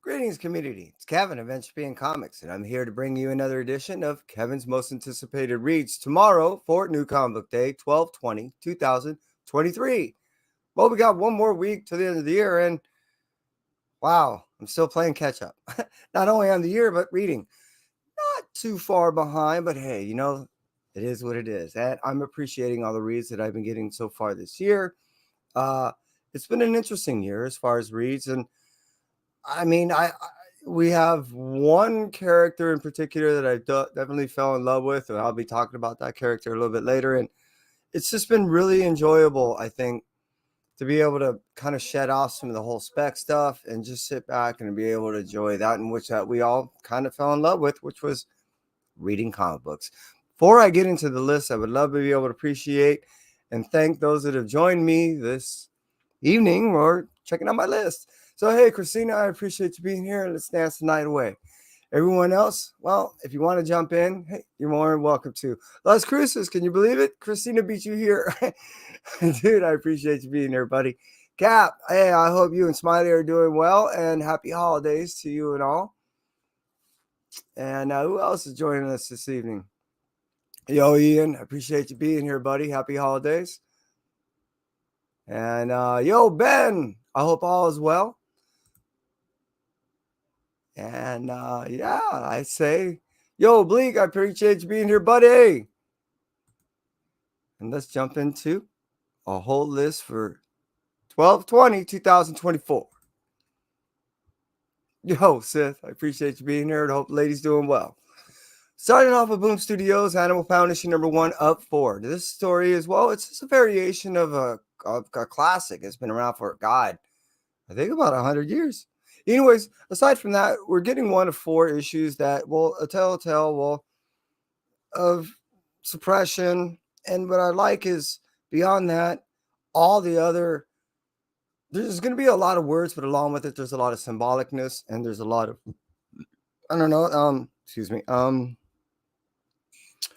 Greetings, community. It's Kevin of NCBD Comics, and I'm here to bring you another edition of Kevin's Most Anticipated Reads tomorrow for New Comic Book Day, 12/20/2023. Well, we got one more week to the end of the year, and wow, I'm still playing catch up. Not only on the year, but reading. Not too far behind, but hey, it is what it is. And I'm appreciating all the reads that I've been getting so far this year. Uh, it's been an interesting year as far as reads, and I we have one character in particular that I definitely fell in love with, and I'll be talking about that character a little bit later. And it's just been really enjoyable, I think, to be able to kind of shed off some of the whole spec stuff and just sit back and be able to enjoy that, in which that we all kind of fell in love with, which was reading comic books. Before I get into the list, I would love to be able to appreciate and thank those that have joined me this evening or checking out my list. So, hey, Christina, I appreciate you being here. Let's dance the night away. Everyone else, well, if you want to jump in, hey, you're more than welcome to. Las Cruces, can you believe it? Christina beat you here. Dude, I appreciate you being here, buddy. Cap, hey, I hope you and Smiley are doing well, and happy holidays to you and all. And who else is joining us this evening? Yo, Ian, I appreciate you being here, buddy. Happy holidays. And yo, Ben, I hope all is well. And yeah, I say, yo, Bleak, I appreciate you being here, buddy. And let's jump into a whole list for 12/20/2024. Yo, Sith, I appreciate you being here, and I hope the ladies doing well. Starting off with Boom Studios, Animal Pound issue number 1 up 4. This story as well, it's just a variation of a classic. It's been around for, God, I think about 100 years. Anyways, aside from that, we're getting one of 4 issues that will tell of suppression. And what I like is beyond that, all the other, there's going to be a lot of words, but along with it, there's a lot of symbolicness, and there's a lot of, I don't know,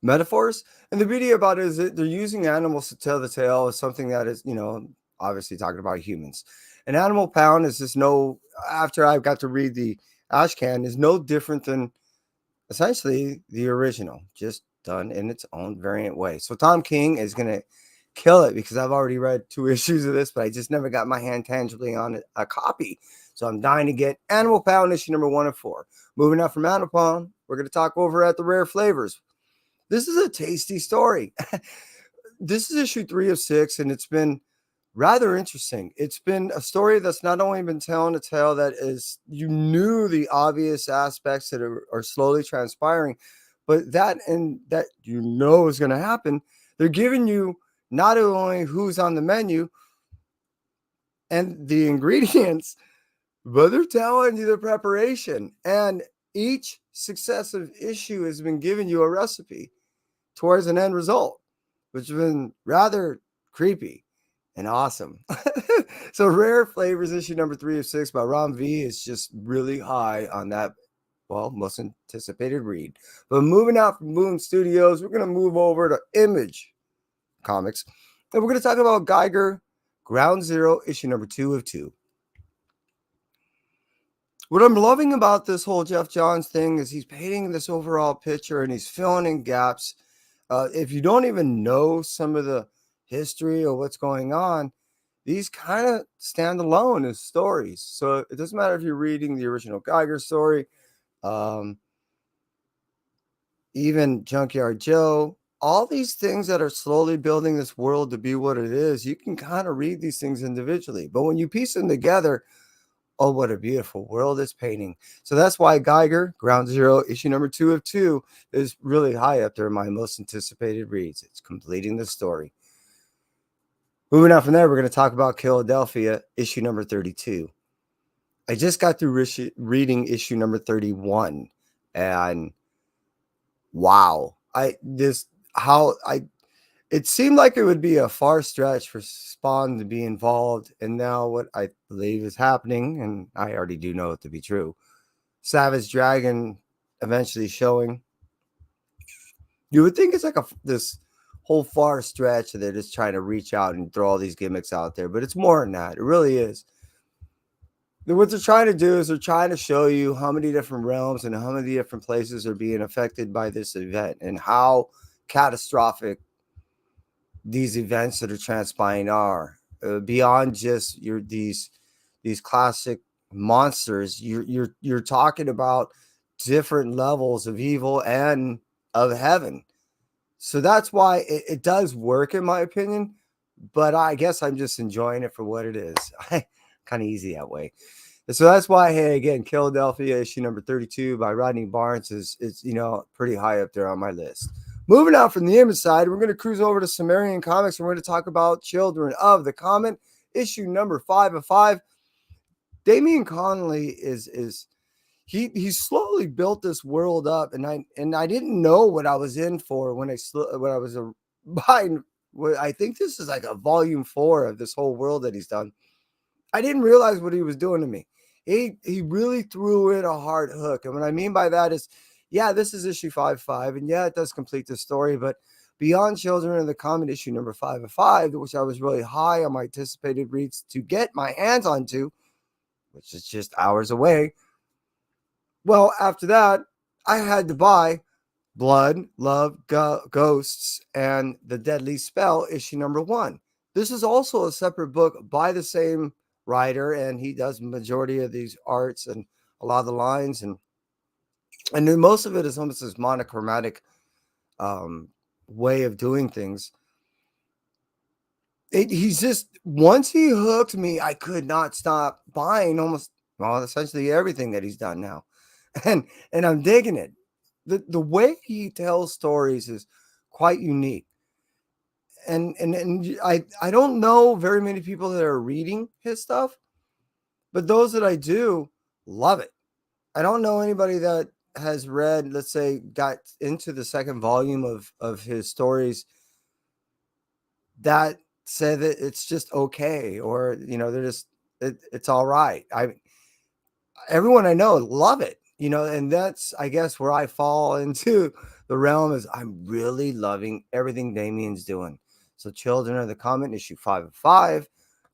metaphors. And the beauty about it is that they're using animals to tell the tale of something that is, obviously talking about humans. An Animal Pound is just after I got to read the Ashcan, is no different than essentially the original, just done in its own variant way. So Tom King is going to kill it, because I've already read 2 issues of this, but I just never got my hand tangibly on a copy. So I'm dying to get Animal Pound issue number 1 of 4. Moving up from Animal Pound, we're going to talk over at the Rare Flavors. This is a tasty story. This is issue 3 of 6, and it's been rather interesting. It's been a story that's not only been telling a tale that is, you knew the obvious aspects that are slowly transpiring, but that is going to happen. They're giving you not only who's on the menu and the ingredients, but they're telling you the preparation. And each successive issue has been giving you a recipe towards an end result, which has been rather creepy and awesome. So Rare Flavors issue number 3 of 6 by Ron V is just really high on that, most anticipated read. But moving out from Boom Studios, we're going to move over to Image Comics, and we're going to talk about Geiger Ground Zero issue number 2 of 2. What I'm loving about this whole Jeff Johns thing is he's painting this overall picture, and he's filling in gaps. If you don't even know some of the history or what's going on, these kind of stand alone as stories. So it doesn't matter if you're reading the original Geiger story, even Junkyard Joe, all these things that are slowly building this world to be what it is, you can kind of read these things individually. But when you piece them together, oh, what a beautiful world it's painting. So that's why Geiger, Ground Zero, issue number 2 of 2 is really high up there in my most anticipated reads. It's completing the story. Moving on from there, we're going to talk about Philadelphia, issue number 32. I just got through reading issue number 31, and wow, it seemed like it would be a far stretch for Spawn to be involved, and now what I believe is happening, and I already do know it to be true, Savage Dragon eventually showing. You would think it's like this whole far stretch that they're just trying to reach out and throw all these gimmicks out there, but it's more than that. It really is. What they're trying to do is they're trying to show you how many different realms and how many different places are being affected by this event and how catastrophic these events that are transpiring are, beyond just these classic monsters. You're talking about different levels of evil and of heaven. So that's why it does work, in my opinion. But I guess I'm just enjoying it for what it is. Kind of easy that way. And so that's why, hey, again, Philadelphia issue number 32 by Rodney Barnes is pretty high up there on my list. Moving out from the image side, we're going to cruise over to Sumerian Comics. And we're going to talk about Children of the Comet, issue number 5 of 5. Damian Connolly is he slowly built this world up, and I didn't know what I was in for when I was buying. I think this is like a volume 4 of this whole world that he's done. I didn't realize what he was doing to me. He really threw in a hard hook, and what I mean by that is, yeah, this is issue 5 and yeah, it does complete the story, but beyond Children of the Comet, issue number 5 of 5, which I was really high on my anticipated reads to get my hands onto, which is just hours away. Well, after that, I had to buy Blood, Love, Ghosts, and The Deadly Spell, issue number 1. This is also a separate book by the same writer, and he does majority of these arts and a lot of the lines, and then most of it is almost this monochromatic way of doing things. He's just, once he hooked me, I could not stop buying essentially everything that he's done now. And I'm digging it. The way he tells stories is quite unique. And I don't know very many people that are reading his stuff, but those that I do love it. I don't know anybody that has read, let's say, got into the second volume of his stories that said that it's just okay, or they're just it's all right. Everyone I know love it, and that's, I guess, where I fall into the realm is I'm really loving everything Damian's doing. So Children of the Comet, issue 5 of 5,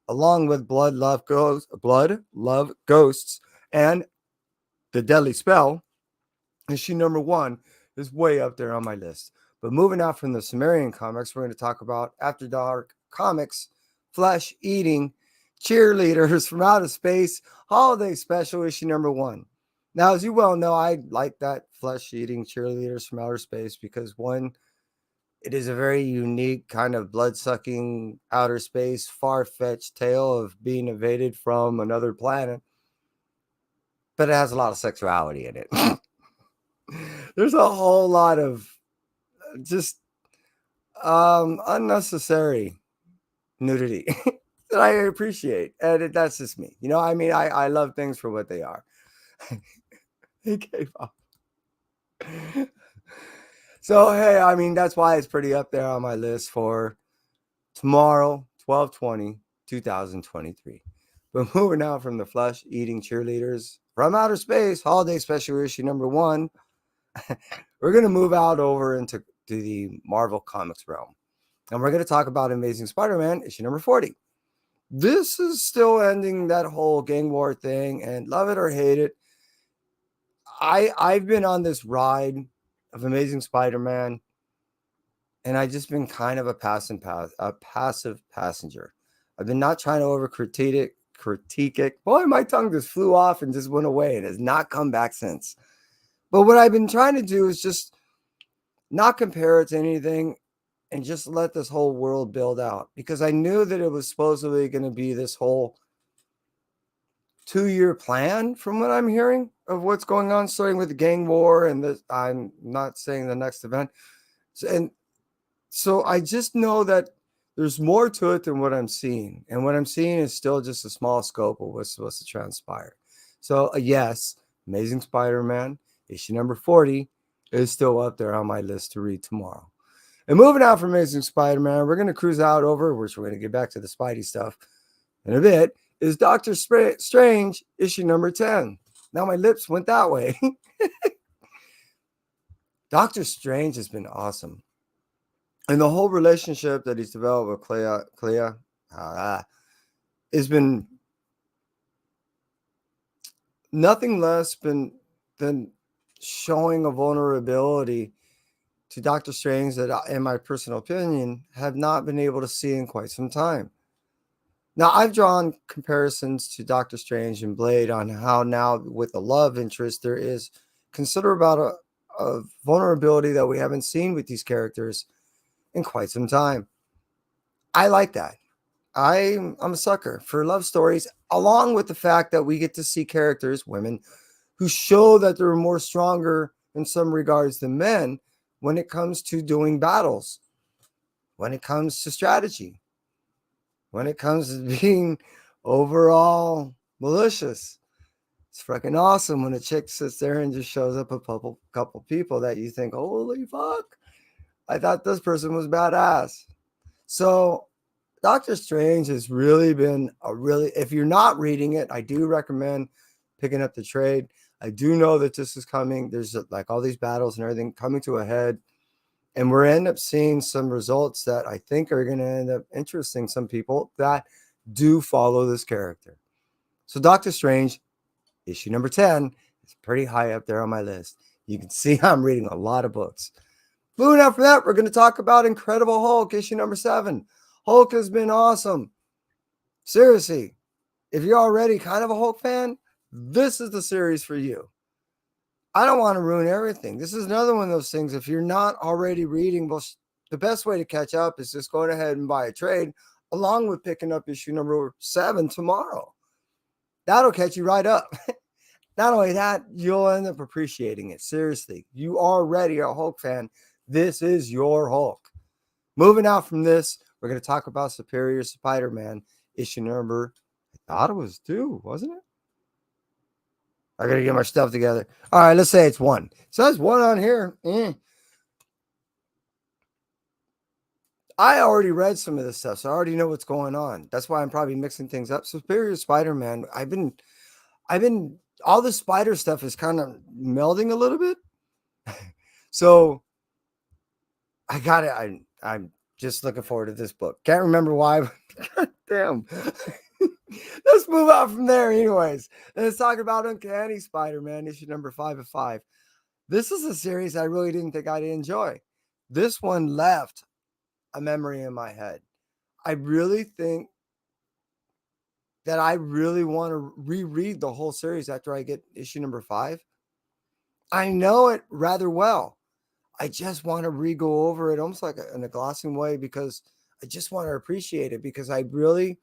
along with Blood, Love, Ghosts, and The Deadly Spell, issue number 1 is way up there on my list. But moving out from the Sumerian comics, we're going to talk about After Dark Comics, Flesh Eating Cheerleaders from Outer Space, Holiday Special, issue number 1. Now, as you well know, I like that Flesh Eating Cheerleaders from Outer Space because, one, it is a very unique kind of blood-sucking outer space, far-fetched tale of being invaded from another planet, but it has a lot of sexuality in it. There's a whole lot of just unnecessary nudity that I appreciate, and that's just me. I mean, I love things for what they are. K-pop. So hey, I mean, that's why it's pretty up there on my list for tomorrow, 12/20/2023. But moving out from the Flesh Eating Cheerleaders from Outer Space, Holiday Special issue number 1, we're going to move out over into the Marvel Comics realm. And we're going to talk about Amazing Spider-Man issue number 40. This is still ending that whole gang war thing, and love it or hate it, I've been on this ride of Amazing Spider-Man, and I've just been kind of a passive passenger. I've been not trying to critique it. Boy, my tongue just flew off and just went away and has not come back since. But what I've been trying to do is just not compare it to anything and just let this whole world build out, because I knew that it was supposedly going to be this whole 2-year plan from what I'm hearing of what's going on, starting with the gang war and I'm not saying the next event. So I just know that there's more to it than what I'm seeing. And what I'm seeing is still just a small scope of what's supposed to transpire. So yes, Amazing Spider-Man issue number 40 is still up there on my list to read tomorrow. And moving out from Amazing Spider-Man, we're going to cruise out over, which we're going to get back to the Spidey stuff in a bit, is Doctor Strange issue number 10. Now my lips went that way. Doctor Strange has been awesome. And the whole relationship that he's developed with Clea has been nothing less than showing a vulnerability to Doctor Strange that, in my personal opinion, have not been able to see in quite some time. Now, I've drawn comparisons to Doctor Strange and Blade on how now, with the love interest, there is considerable amount of vulnerability that we haven't seen with these characters in quite some time. I like that. I'm a sucker for love stories, along with the fact that we get to see characters, women, who show that they're more stronger in some regards than men when it comes to doing battles, when it comes to strategy, when it comes to being overall malicious. It's freaking awesome when a chick sits there and just shows up a couple people that you think, holy fuck, I thought this person was badass. So Doctor Strange has really been if you're not reading it, I do recommend picking up the trade. I do know that this is coming. There's like all these battles and everything coming to a head. And we're end up seeing some results that I think are going to end up interesting some people that do follow this character. So Doctor Strange, issue number 10, is pretty high up there on my list. You can see I'm reading a lot of books. Moving after that, we're going to talk about Incredible Hulk, issue number 7. Hulk has been awesome. Seriously, if you're already kind of a Hulk fan, this is the series for you. I don't want to ruin everything. This is another one of those things. If you're not already reading, well, the best way to catch up is just going ahead and buy a trade, along with picking up issue number 7 tomorrow. That'll catch you right up. Not only that, you'll end up appreciating it. Seriously, you are already a Hulk fan. This is your Hulk. Moving out from this, we're going to talk about Superior Spider-Man, issue number, I thought it was 2, wasn't it? I got to get my stuff together. All right, let's say it's 1. It says 1 on here. I already read some of this stuff, so I already know what's going on. That's why I'm probably mixing things up. Superior Spider-Man, I've been all the spider stuff is kind of melding a little bit. So I got it. I'm just looking forward to this book. Can't remember why. God damn. Let's move on from there anyways. Let's talk about Uncanny Spider-Man, issue number 5 of 5. This is a series I really didn't think I'd enjoy. This one left a memory in my head. I really think that I really want to reread the whole series after I get issue number 5. I know it rather well. I just want to re-go over it almost like in a glossing way because I just want to appreciate it because I was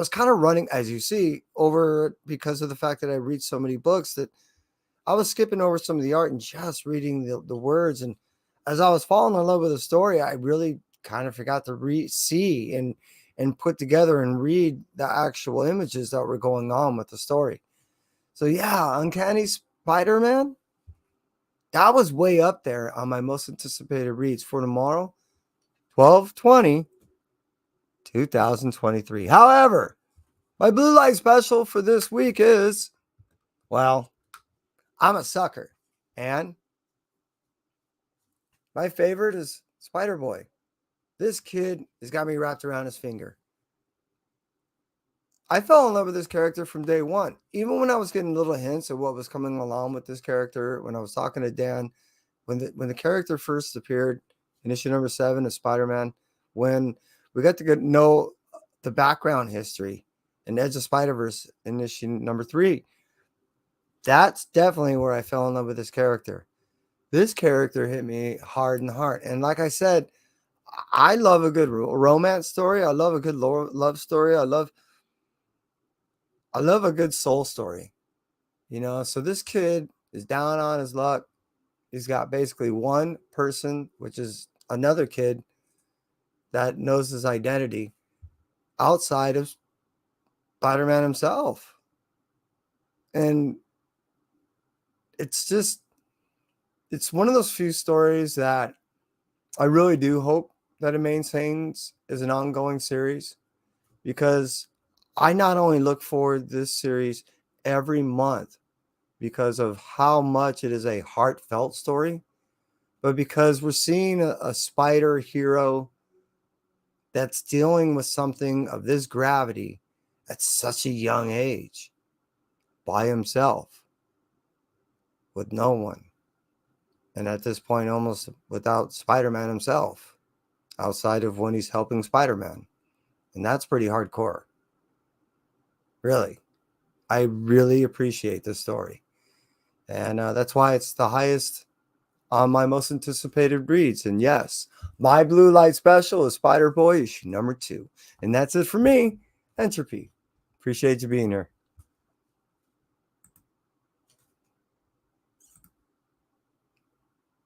kind of running, as you see, over because of the fact that I read so many books that I was skipping over some of the art and just reading the words. And as I was falling in love with the story, I really kind of forgot to see and put together and read the actual images that were going on with the story. So yeah, Uncanny Spider-Man, that was way up there on my most anticipated reads for tomorrow, 12/20/2023. However, my blue light special for this week is, well, I'm a sucker. And my favorite is Spider-Boy. This kid has got me wrapped around his finger. I fell in love with this character from day one. Even when I was getting little hints of what was coming along with this character, when I was talking to Dan, when the character first appeared in issue number 7 of Spider-Man, when we got to know the background history in Edge of Spider-Verse in issue number 3, that's definitely where I fell in love with this character. This character hit me hard in the heart. And like I said, I love a good romance story. I love a good love story. I love a good soul story. So this kid is down on his luck. He's got basically one person, which is another kid that knows his identity outside of Spider-Man himself. And it's one of those few stories that I really do hope that it maintains as an ongoing series, because I not only look forward to this series every month because of how much it is a heartfelt story, but because we're seeing a spider hero that's dealing with something of this gravity at such a young age. by himself with no one. And at this point, almost without Spider-Man himself, outside of when he's helping Spider-Man. And that's pretty hardcore. Really. I really appreciate this story. And that's why it's the highest on my most anticipated reads. And yes, my blue light special is Spider-Boy issue number 2. And that's it for me, Entropy. Appreciate you being here.